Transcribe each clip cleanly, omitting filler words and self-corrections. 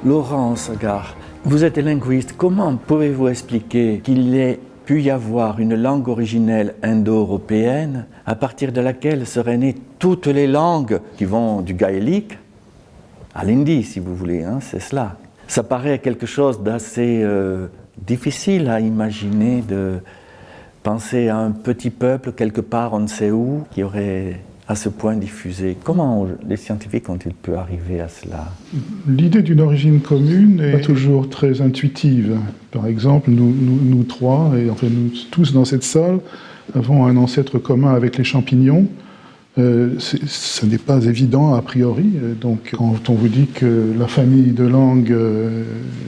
Laurent Sagard, vous êtes linguiste. Comment pouvez-vous expliquer qu'il ait pu y avoir une langue originelle indo-européenne à partir de laquelle seraient nées toutes les langues qui vont du gaélique à l'hindi, si vous voulez, hein, c'est cela. Ça paraît quelque chose d'assez difficile à imaginer, de penser à un petit peuple quelque part, on ne sait où, qui aurait à ce point diffusé. Comment les scientifiques ont-ils pu arriver à cela? L'idée d'une origine commune est toujours très intuitive. Par exemple, nous trois, et enfin nous tous dans cette salle, avons un ancêtre commun avec les champignons. Ce n'est pas évident a priori. Donc, quand on vous dit que la famille de langues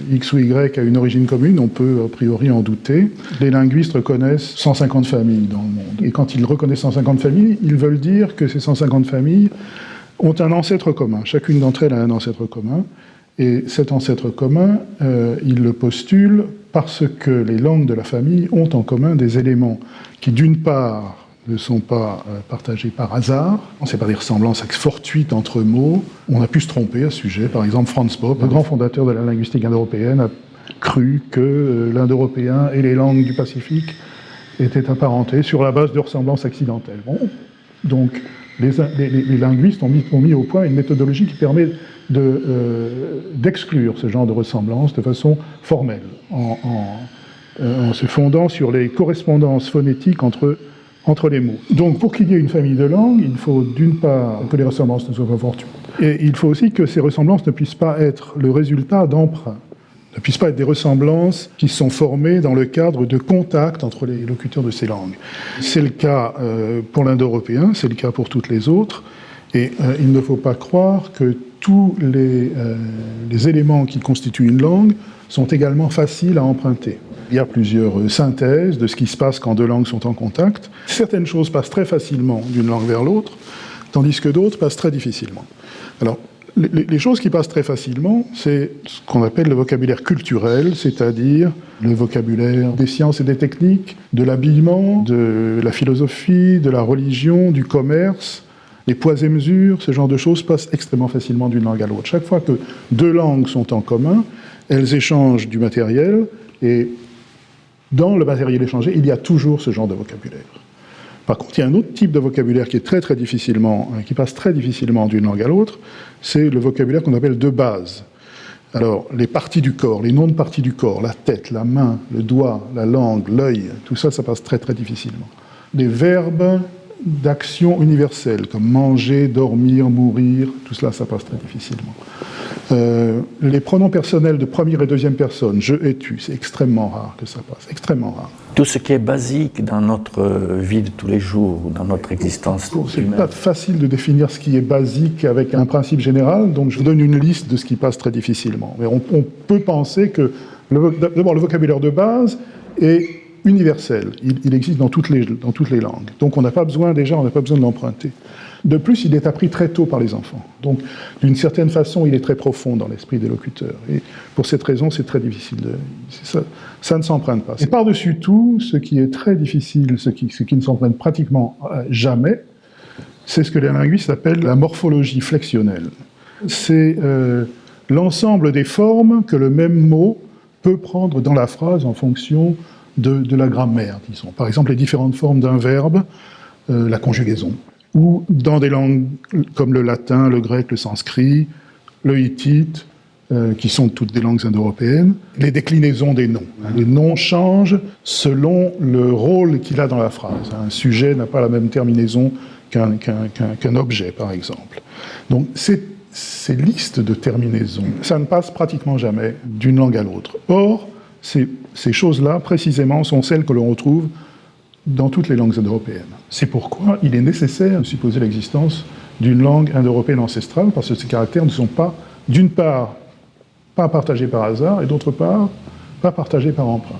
X ou Y a une origine commune, on peut a priori en douter. Les linguistes reconnaissent 150 familles dans le monde. Et quand ils reconnaissent 150 familles, ils veulent dire que ces 150 familles ont un ancêtre commun. Chacune d'entre elles a un ancêtre commun. Et cet ancêtre commun, ils le postulent parce que les langues de la famille ont en commun des éléments qui, d'une part, ne sont pas partagés par hasard. Ce n'est pas des ressemblances fortuites entre mots. On a pu se tromper à ce sujet. Par exemple, Franz Bopp, le grand fondateur de la linguistique indo-européenne, a cru que l'indo-européen et les langues du Pacifique étaient apparentés sur la base de ressemblances accidentelles. Bon. Donc, les linguistes ont mis au point une méthodologie qui permet d'exclure ce genre de ressemblances de façon formelle, en se fondant sur les correspondances phonétiques entre les mots. Donc, pour qu'il y ait une famille de langues, il faut d'une part que les ressemblances ne soient pas fortuites, et il faut aussi que ces ressemblances ne puissent pas être le résultat d'emprunts, ne puissent pas être des ressemblances qui sont formées dans le cadre de contacts entre les locuteurs de ces langues. C'est le cas pour l'indo-européen, c'est le cas pour toutes les autres, et il ne faut pas croire que tous les éléments qui constituent une langue sont également faciles à emprunter. Il y a plusieurs synthèses de ce qui se passe quand deux langues sont en contact. Certaines choses passent très facilement d'une langue vers l'autre, tandis que d'autres passent très difficilement. Alors, les choses qui passent très facilement, c'est ce qu'on appelle le vocabulaire culturel, c'est-à-dire le vocabulaire des sciences et des techniques, de l'habillement, de la philosophie, de la religion, du commerce. Les poids et mesures, ce genre de choses passent extrêmement facilement d'une langue à l'autre. Chaque fois que deux langues sont en commun, elles échangent du matériel, et dans le matériel échangé, il y a toujours ce genre de vocabulaire. Par contre, il y a un autre type de vocabulaire qui passe très difficilement d'une langue à l'autre, c'est le vocabulaire qu'on appelle de base. Alors, les parties du corps, les noms de parties du corps, la tête, la main, le doigt, la langue, l'œil, tout ça, ça passe très très difficilement. Les verbes d'action universelle, comme manger, dormir, mourir, tout cela, ça passe très difficilement. Les pronoms personnels de première et deuxième personne, je et tu, c'est extrêmement rare que ça passe, extrêmement rare. Tout ce qui est basique dans notre vie de tous les jours, dans notre existence. C'est pas facile de définir ce qui est basique avec un principe général, donc je vous donne une liste de ce qui passe très difficilement. Mais on peut penser que, d'abord, le vocabulaire de base est universel, il existe dans toutes les langues, donc on n'a pas besoin de l'emprunter. De plus, il est appris très tôt par les enfants. Donc, d'une certaine façon, il est très profond dans l'esprit des locuteurs. Et pour cette raison, c'est très difficile. Ça ne s'emprunte pas. Et par-dessus tout, ce qui est très difficile, ce qui ne s'emprunte pratiquement jamais, c'est ce que les linguistes appellent la morphologie flexionnelle. C'est l'ensemble des formes que le même mot peut prendre dans la phrase en fonction de la grammaire, disons. Par exemple, les différentes formes d'un verbe, la conjugaison. Ou dans des langues comme le latin, le grec, le sanskrit, le hittite, qui sont toutes des langues indo-européennes, les déclinaisons des noms. Les noms changent selon le rôle qu'il a dans la phrase. Un sujet n'a pas la même terminaison qu'un objet, par exemple. Donc, ces listes de terminaisons, ça ne passe pratiquement jamais d'une langue à l'autre. Or, ces choses-là, précisément, sont celles que l'on retrouve dans toutes les langues indo-européennes. C'est pourquoi il est nécessaire de supposer l'existence d'une langue indo-européenne ancestrale, parce que ces caractères ne sont pas, d'une part, pas partagés par hasard, et d'autre part, pas partagés par emprunt.